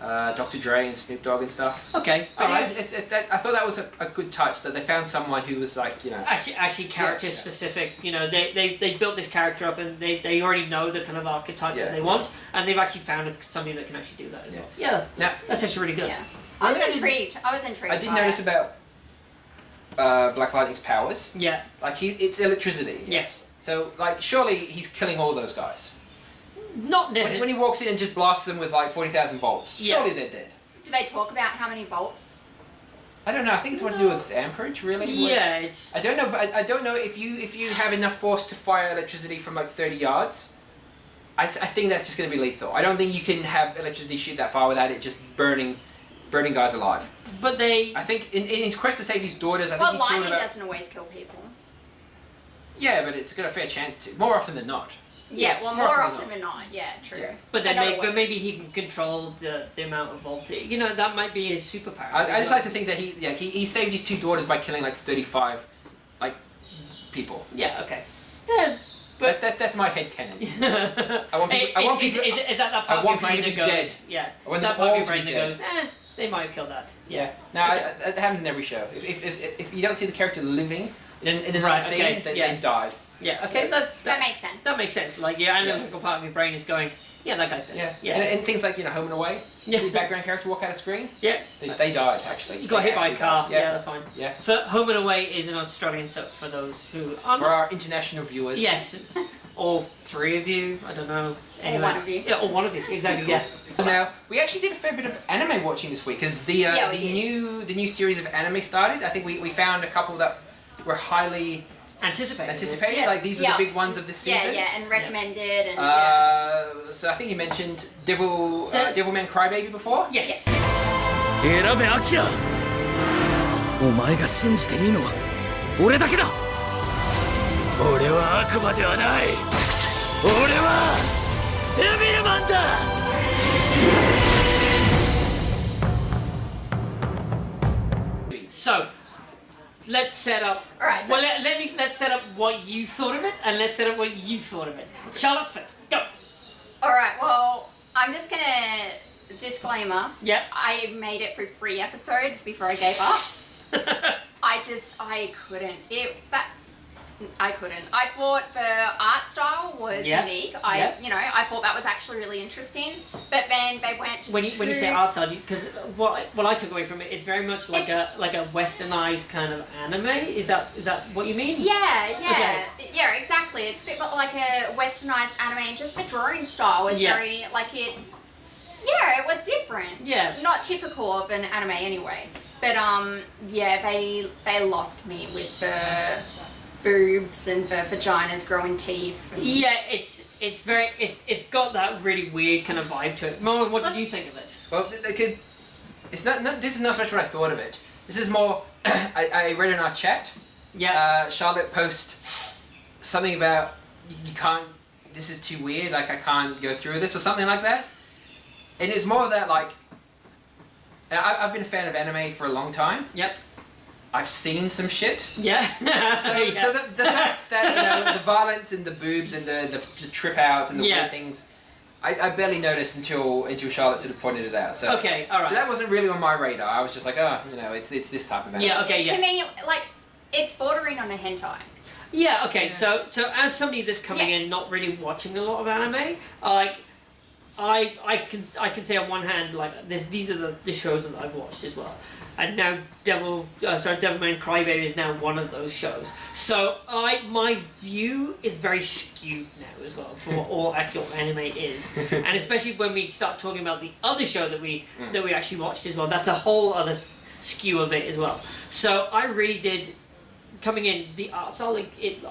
Dr. Dre and Snoop Dogg and stuff. Okay. But yeah, Alright. I thought that was a good touch that they found someone who was like Actually character Yeah. specific. They built this character up and they already know the kind of archetype Yeah. that they want, and they've actually found somebody that can actually do that as well. Yeah, that's actually really good. Yeah. I was Really? intrigued. I did by notice it. about Black Lightning's powers. Yeah. Like it's electricity. Yes. So like surely he's killing all those guys. Not When necessarily. he walks in and just blasts them with like 40,000 volts, Yeah. surely they're dead. Do they talk about how many volts? I don't know. I think it's what to do with amperage, really. Yeah, it's. I don't know, but I don't know if you have enough force to fire electricity from like 30 yards. I think that's just going to be lethal. I don't think you can have electricity shoot that far without it just burning guys alive. But they. I think in his quest to save his daughters, I think Well, he killed lightning about... doesn't always kill people. Yeah, but it's got a fair chance to. More often than not. Yeah, well, more more often often than not. Yeah, true. Yeah. But then, In other but maybe ways. he can control the amount of voltage. That might be his superpower. I just like to think that he saved his two daughters by killing like 35 like people. Yeah. Okay. Yeah. But That's my headcanon. I want Hey, people. I want is people. that that part I of your want brain people that to be goes? dead. Yeah. I want Is that them part all of your to brain be that dead. goes? They might have killed that. Yeah. No, it happens in every show. If you don't see the character living in another Right, scene, okay, then yeah. they died. Yeah. Okay. That makes sense. That makes sense. Like, yeah, analytical part of your brain is going, yeah, that guy's dead. Yeah. Yeah. And things like Home and Away. Yeah. See the background character walk out of screen. Yeah. They died actually. You got They hit by a actually car. died. Yeah, that's fine. Yeah. For Home and Away is an Australian soap for those who are For our international viewers. Yes. All three of you. I don't know. Anyway. one of you. Yeah, or one of you. Exactly. Yeah. Now we actually did a fair bit of anime watching this week because the Yeah, we did. new series of anime started. I think we found a couple that were highly anticipated. Yeah. Like these were Yeah. the big ones of this season. Yeah, and recommended, and yeah. So I think you mentioned Devilman Crybaby before. Yes. 選べアキラお前が信じていいのは俺だけだ俺は悪魔ではない俺はデビルマンだ So, let's set up. All right, so- Well, let's set up what you thought of it, and let's set up what you thought of it. Charlotte first. Go. Alright, well, I'm just gonna. Disclaimer. Yep. I made it through 3 episodes before I gave up. I couldn't. I couldn't. I thought the art style was Yeah. unique. Yeah. I thought that was actually really interesting. But then they went to when you say art style, because what I took away from it, it's very much like It's- a westernized kind of anime. Is that what you mean? Yeah, exactly. It's a bit like a westernized anime, and just the drawing style was Yeah. very like it. Yeah, it was different. Yeah. Not typical of an anime anyway. But they lost me with the boobs and the vaginas growing teeth. And Yeah, it's it's got that really weird kind of vibe to it. Mowen, what did you think of it? Well, it's not. This is not so much what I thought of it. This is more. I read in our chat. Yeah. Charlotte post something about you can't. This is too weird. Like I can't go through this or something like that. And it was more of that like. And I've been a fan of anime for a long time. Yep. I've seen some shit. Yeah. So the fact that the violence and the boobs and the trip outs and the weird things, I barely noticed until Charlotte sort of pointed it out. So okay, all right. So that wasn't really on my radar. I was just like, oh, it's this type of anime. Yeah. Okay. Yeah. To me, like, it's bordering on a hentai. Yeah. Okay. So as somebody that's coming in not really watching a lot of anime, like. I can say on one hand like these are the shows that I've watched as well, and now Devilman Crybaby is now one of those shows. So my view is very skewed now as well for what all actual anime is, and especially when we start talking about the other show that we actually watched as well. That's a whole other skew of it as well. So I really did. Coming in, the art style,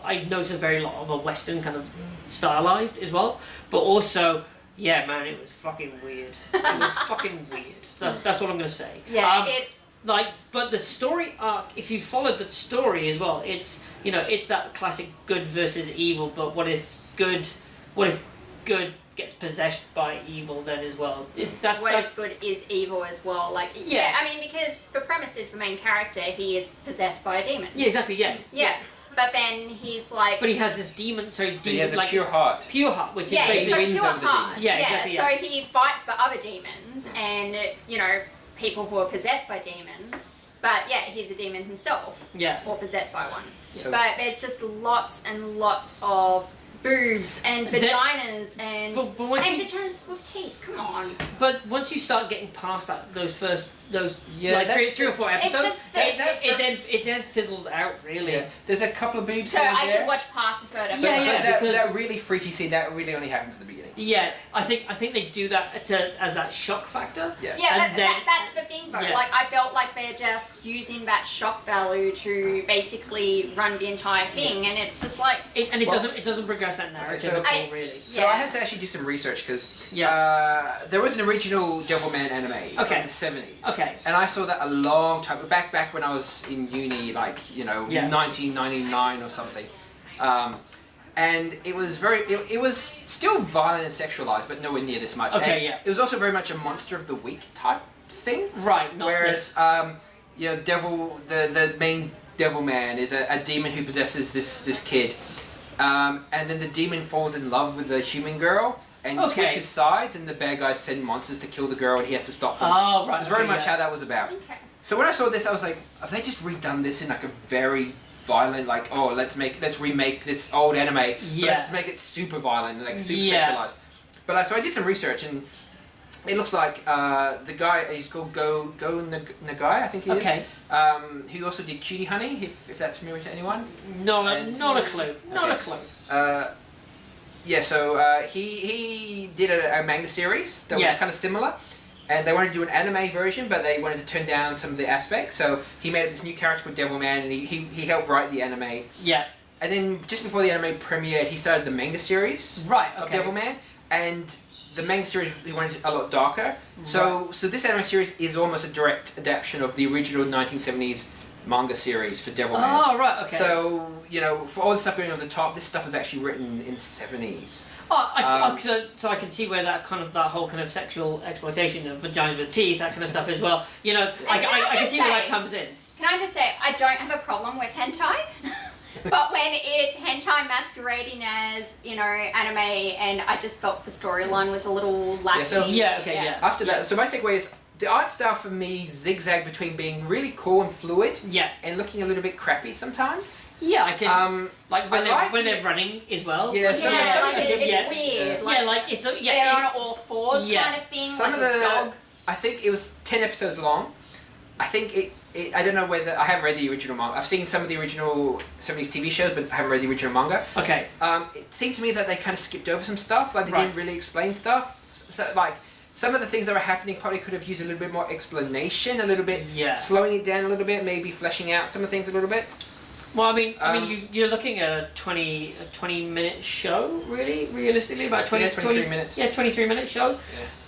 I noticed a very lot of a Western kind of stylized as well, but also. Yeah, man, it was fucking weird. It was fucking weird. That's what I'm gonna say. Yeah, but the story arc. If you followed the story as well, it's that classic good versus evil. But what if good gets possessed by evil then as well? What if good is evil as well? Like I mean, because the premise is the main character, he is possessed by a demon. Yeah, exactly. Yeah. Yeah. But then he's like... But he has this demon, he has a pure heart. Pure heart, which is basically... wins over the demon. Yeah, exactly. So he fights for other demons and, people who are possessed by demons. But yeah, he's a demon himself. Yeah. Or possessed by one. So, but there's just lots and lots of boobs and vaginas and vaginas with teeth. Come on. But once you start getting past those 3 or 4 episodes, it then fizzles out really. Yeah. There's a couple of boobs. So I should watch past the third episode. That really freaky scene that really only happens at the beginning. Yeah, I think they do that as that shock factor. Yeah. Yeah, that's the thing though. Yeah. Like I felt like they're just using that shock value to basically run the entire thing, and it's just like it doesn't progress that narrative at all really. So I had to actually do some research because there was an original Devilman anime from the 70s. Okay. And I saw that a long time back when I was in uni, 1999 or something. And it was it was still violent and sexualized, but nowhere near this much. Okay, and it was also very much a monster of the week type thing. Right. Whereas, the main Devilman is a demon who possesses this kid, and then the demon falls in love with the human girl. And switches sides, and the bad guys send monsters to kill the girl, and he has to stop them. Oh, right. It's very much how that was about. Okay. So when I saw this, I was like, have they just redone this in like a very violent, like, oh, let's remake this old anime, but let's make it super violent and like super sexualized. But so I did some research, and it looks like the guy, he's called Go Nagai, I think he is. Okay. Who also did Cutie Honey, if that's familiar to anyone. Not a clue. Not a clue. Yeah, so he did a manga series that was kind of similar, and they wanted to do an anime version, but they wanted to turn down some of the aspects, so he made up this new character called Devilman, and he helped write the anime. Yeah. And then just before the anime premiered, he started the manga series of Devilman, and the manga series he wanted a lot darker. So this anime series is almost a direct adaptation of the original 1970s manga series for Devilman. Oh, right, okay. So, for all the stuff going on the top, this stuff was actually written in the 70s. Oh, so I can see where that whole kind of sexual exploitation of vaginas with teeth, that kind of stuff as well. I can see where that comes in. Can I just say, I don't have a problem with hentai, but when it's hentai masquerading as, anime, and I just felt the storyline was a little lacking. After that, so my takeaway is, the art style for me zigzagged between being really cool and fluid, and looking a little bit crappy sometimes. Yeah, I can. When they're running as well. Yeah, it's weird. They're on all fours kind of thing. Some of the dog. I think it was 10 episodes long. I think I don't know whether I haven't read the original manga. I've seen some of the original 70s TV shows, but I haven't read the original manga. Okay. It seemed to me that they kind of skipped over some stuff. Like they didn't really explain stuff. So some of the things that were happening probably could have used a little bit more explanation, a little bit slowing it down a little bit, maybe fleshing out some of the things a little bit. Well, I mean, you're looking at a 20-minute show, really, realistically, about 23 minutes. Yeah, 23-minute show Yeah.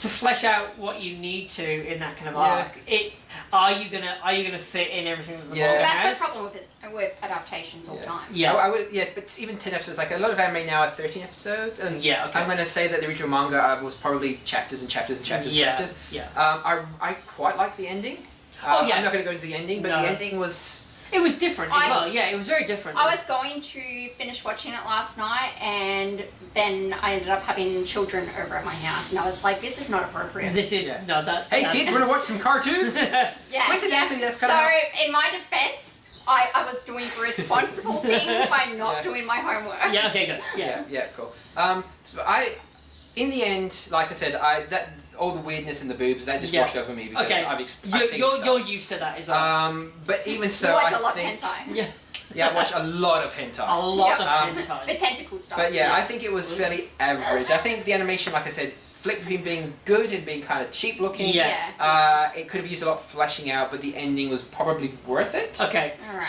to flesh out what you need to in that kind of arc. Are you gonna fit in everything that the manga That's has? the problem with adaptations all the time. Yeah. I would, but even 10 episodes, like a lot of anime now are 13 episodes, and Yeah, okay. I'm going to say that the original manga was probably chapters and chapters and chapters and chapters. Yeah. I quite like the ending. Oh, yeah. I'm not going to go into the ending, but No. the ending was... It was different as I well. was- Yeah, it was very different. I was going to finish watching it last night, and then I ended up having children over at my house, and I was like, "This is not appropriate." This is Yeah. no that. Hey kids, want to watch some cartoons? yeah, Coincidentally, that's kind so, of... in my defense, I was doing the responsible thing by not Yeah. doing my homework. Yeah. Okay. Good. Yeah. Yeah, cool. So in the end, like I said, all the weirdness and the boobs, that just Yeah. washed over me because Okay. I've seen You're stuff. used to that as well. But even so, You watch I a lot think... of hentai. Yeah. Yeah, I watch a lot of hentai. A lot Yeah. of hentai. The tentacle stuff. But yeah, I think it was fairly average. I think the animation, like I said, flipped between being good and being kind of cheap looking. Yeah. It could have used a lot of fleshing out, but the ending was probably worth it. Okay. Alright.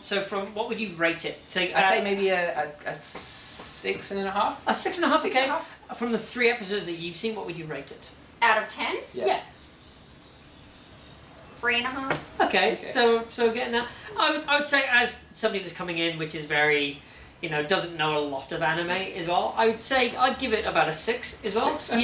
So from what would you rate it? So I'd say maybe a 6.5. a 6.5. Six Okay. and a half. From the 3 episodes that you've seen, what would you rate it? Out of 10, Yeah. 3.5. Okay. Okay. So getting that, I would say as somebody that's coming in, which is very, doesn't know a lot of anime as well. I would say I'd give it about a 6 as well. 6, okay.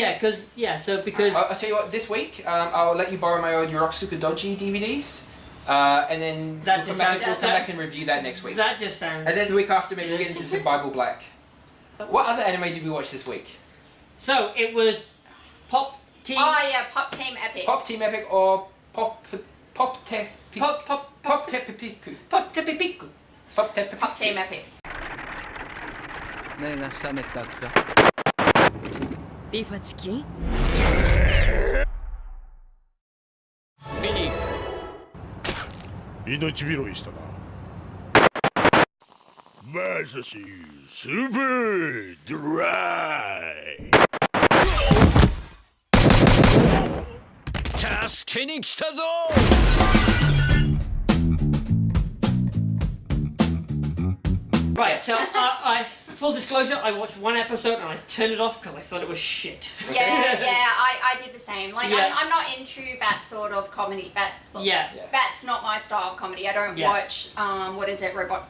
Yeah, because I'll tell you what, this week, I'll let you borrow my old Yorokusuka Doji DVDs, and then That we'll just come sounds- back and review that next week. that just sounds. And then the week after, maybe we'll get into some Bible Black. What other anime did we watch this week? So it was Pop Team. Oh yeah, Pop Team Epic. Pop Team Epic or Pop Te Pop Tepipiku? Tepipiku. Pop Tepipiku. Pop Team Epic. 目が覚めたかビファチキン見に行く命拾いしたなマサシスーパードライ助けに来たぞ Right, so I full disclosure, I watched one episode and I turned it off because I thought it was shit. Yeah, I did the same. Like, Yeah. I'm not into that sort of comedy. Yeah. That's not my style of comedy. I don't Yeah. watch, what is it, Robot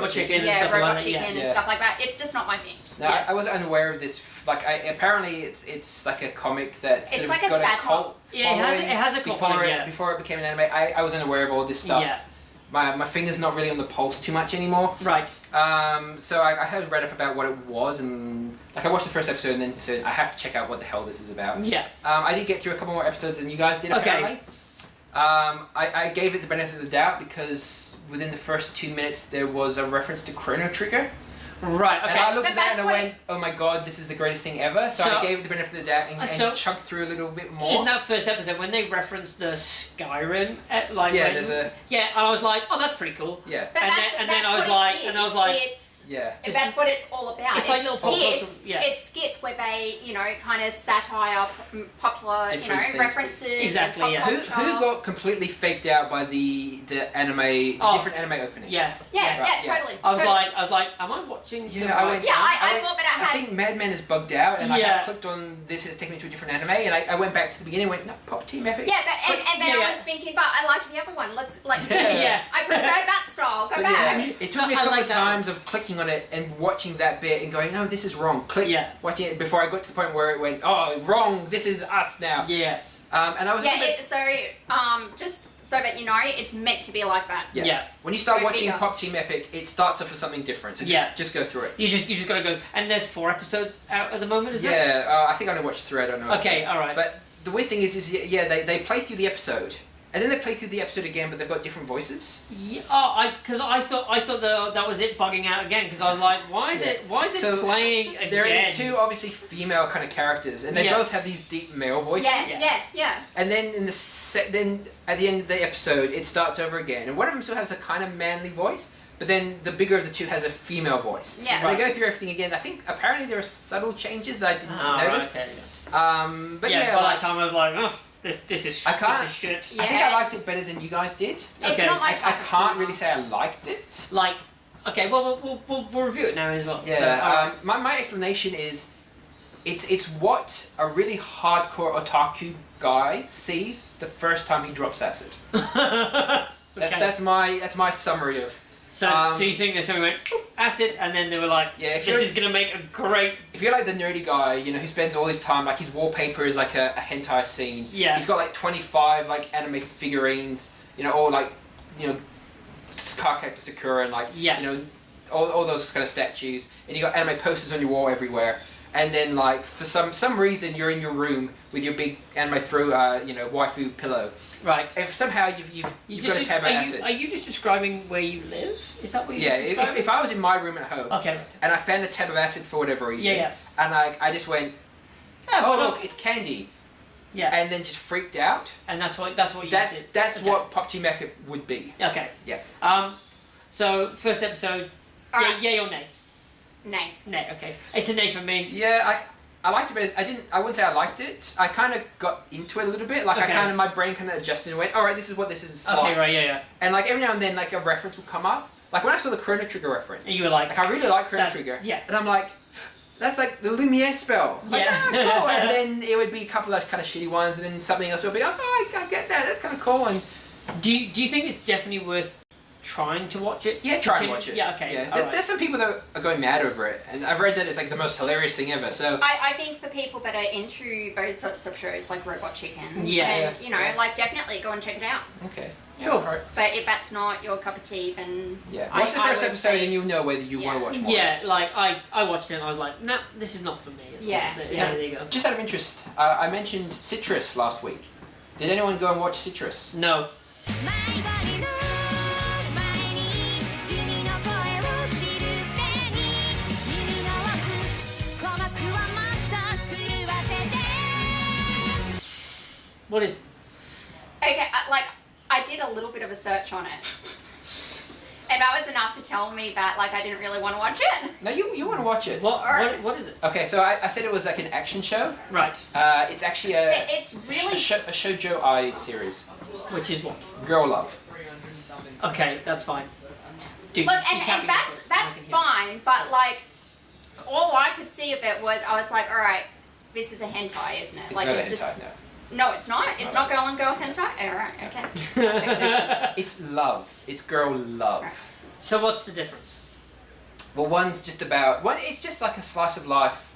Chicken and yeah, stuff Robot like that. Chicken Yeah. and Yeah. stuff like that. It's just not my thing. Now, Yeah. I was unaware of this. Like, apparently, it's like a comic that sort It's of like a got satire. a cult Yeah, it has a cult before following, it, yeah. before it became an anime. I was unaware of all this stuff. Yeah. My finger's not really on the pulse too much anymore. Right. So I had read up about what it was, and like I watched the first episode and then said I have to check out what the hell this is about. Yeah. I did get through a couple more episodes than you guys did, Okay. apparently. I gave it the benefit of the doubt because within the first 2 minutes there was a reference to Chrono Trigger. Right. And I Okay. looked at But that and I that's went, oh my god, this is the greatest thing ever. So So- I gave it the benefit of the doubt and So- chunked through a little bit more. In that first episode, when they referenced the Skyrim, like Yeah, when- there's a- yeah, I was like, oh, that's pretty cool. Yeah. But And that's, then- and then that's I was what like- it is. and I was like- Yeah. That's what it's all about. It's like little pop skits. culture, yeah. It's skits where they, kind of satire popular, Different things. references. Exactly, And yeah. pop Who culture. got completely faked out by the anime, Oh. different anime opening? Yeah. Yeah, Right, yeah. totally. I was totally. like, am I watching? Yeah, the I right went. Yeah, I went- thought that I had- think Madman is bugged out, and Yeah. I clicked on this. It's taking me to a different anime, and I went back to the beginning. and Went no, Pop Team Epic. Yeah, but and then Yeah. I was thinking, but I liked the other one. Let's like. Yeah. I prefer that style. Go But back. yeah, it took me a I couple like of that one. times of clicking on it and watching that bit and going, no, this is wrong. Click. Yeah. Watching it before I got to the point where it went, oh, wrong. This is us now. Yeah. And I was a Yeah. bit. Just so that you know, it's meant to be like that. Yeah. Yeah. When you start Go watching figure. Pop Team Epic, it starts off with something different. So just go through it. You just gotta go. And there's 4 episodes out at the moment, is there? Yeah, I think I only watched 3. I don't know. Okay. All right. But the weird thing is they play through the episode, and then they play through the episode again, but they've got different voices. Yeah, because I thought that was it bugging out again because I was like, why is it So, playing again? There are these 2 obviously female kind of characters, and they Yeah. both have these deep male voices. Yes. Yeah. And then then at the end of the episode, it starts over again, and one of them still has a kind of manly voice, but then the bigger of the 2 has a female voice. Yeah. And they go through everything again. I think apparently there are subtle changes that I didn't Oh, right, notice. okay. But Yeah, yeah, by like, that time I was like, oh, this is I can't- this is shit. Yeah. I think I liked it better than you guys did. It's Okay, not my I type of can't humor. really say I liked it. Like, okay, well we'll review it now as well. Yeah. So, alright. My explanation is, it's what a really hardcore otaku guy sees the first time he drops acid. Okay. That's my summary of. So you think that somebody went "Oop, acid, and then they were like, Yeah, if this you're- is gonna make a great. If you're like the nerdy guy, you know, who spends all his time, like his wallpaper is like a hentai scene. Yeah. He's got like 25 like anime figurines, you know, all like, you know, Cardcaptor Sakura and like, Yeah. you know, all those kind of statues, and you got anime posters on your wall everywhere. And then like for some reason you're in your room with your big anime waifu pillow. Right. If somehow you've got a tab of acid. Are you just describing where you live? Is that what you're Yeah, describing? if I was in my room at home Okay. and I found a tab of acid for whatever reason, Yeah. and I just went, Yeah, oh well, look, it's candy, Yeah. and then just freaked out. And that's what you did. That's Okay. what Pop Team Mecha would be. Okay. Yeah. So first episode. Alright. Yay or nay? Nay. Nay. Okay. It's a nay for me. Yeah, I liked it, but I wouldn't say I liked it. I kind of got into it a little bit. Like Okay. my brain kind of adjusted and went, all right, this is what this is Okay. like. Right. Yeah. And like every now and then, like a reference will come up. Like when I saw the Chrono Trigger reference, And you were like, like I really like Chrono that- Trigger. yeah. And I'm like, that's like the Lumiere spell. Like, Yeah. cool. And then it would be a couple of kind of shitty ones, and then something else would be, oh, I get that. That's kind of cool. And do you think it's definitely worth trying to watch it? yeah, try and Continue- watch it. Yeah. Okay. Yeah. alright. There's some people that are going mad over it, and I've read that it's like the most hilarious thing ever. So I think for people that are into those sorts of shows like Robot Chicken, Yeah, and, yeah. you know, like definitely go and check it out. okay. Cool. Alright. But if that's not your cup of tea, then Yeah. I- Watch the I first would episode, say- and you'll know whether you want to watch more. Yeah, like I watched it and I was like, nah, this is not for me. It's Yeah, not- yeah. There you go. Just out of interest, I mentioned Citrus last week. Did anyone go and watch Citrus? No. 迷子になる前に君の声を知るべに耳の奥鼓膜はまた震わせて What is? okay, I did a little bit of a search on it, and that was enough to tell me that like I didn't really want to watch it. No, you want to watch it. What is it? Okay, so I said it was like an action show. Right. It's actually a It's really a shoujo ai series. Which is what? Girl love. Okay, that's fine. Dude, look, keep tapping and that's it. I can hear. fine, but like all I could see of it was I was like, all right, this is a hentai, isn't it? It's like not it's a just hentai, no. no, it's not. It's not girl and girl hentai. All right, okay. It's love. It's girl love. Right. So what's the difference? Well, one's just about it's just like a slice of life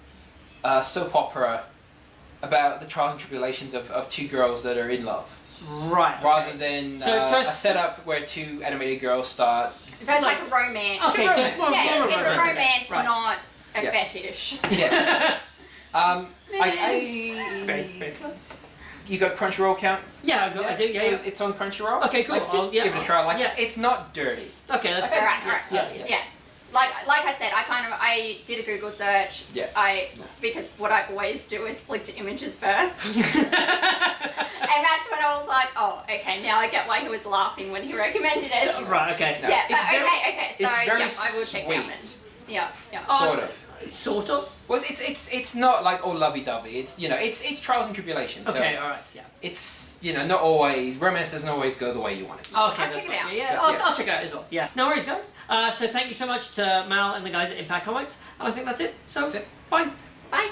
soap opera about the trials and tribulations of two girls that are in love, Right. rather than So a it's- setup where two animated girls start. So it's like a romance. Okay, It's a so romance. well, Yeah, well, it's a right. romance, Right. not a Yeah. fetish. Yes. Very close. You got Crunchyroll account? Yeah, I do. Yeah, So yeah. it's on Crunchyroll. Okay, cool. Like, just I'll- yeah, give it a try. Like yeah. it's not dirty. Okay, that's Okay. cool. Alright, alright. Yeah. Like I said, I did a Google search. Yeah. Because what I always do is flick to images first. And that's when I was like, oh, okay, now I get why he was laughing when he recommended it. Right. Okay. No. Yeah, but It's very- okay, so it's very yeah, I will check it out then. sweet. Yeah. Sort of. Sort of. Well, it's not like all lovey-dovey. It's it's trials and tribulations. So Okay. it's, All right. Yeah. It's not always romance doesn't always go the way you want it. Okay, I'll that's check it fine. out. Yeah, I'll check it out as well. Yeah. No worries, guys. So thank you so much to Mal and the guys at Impact Comics, and I think that's it. So That's it. bye. Bye.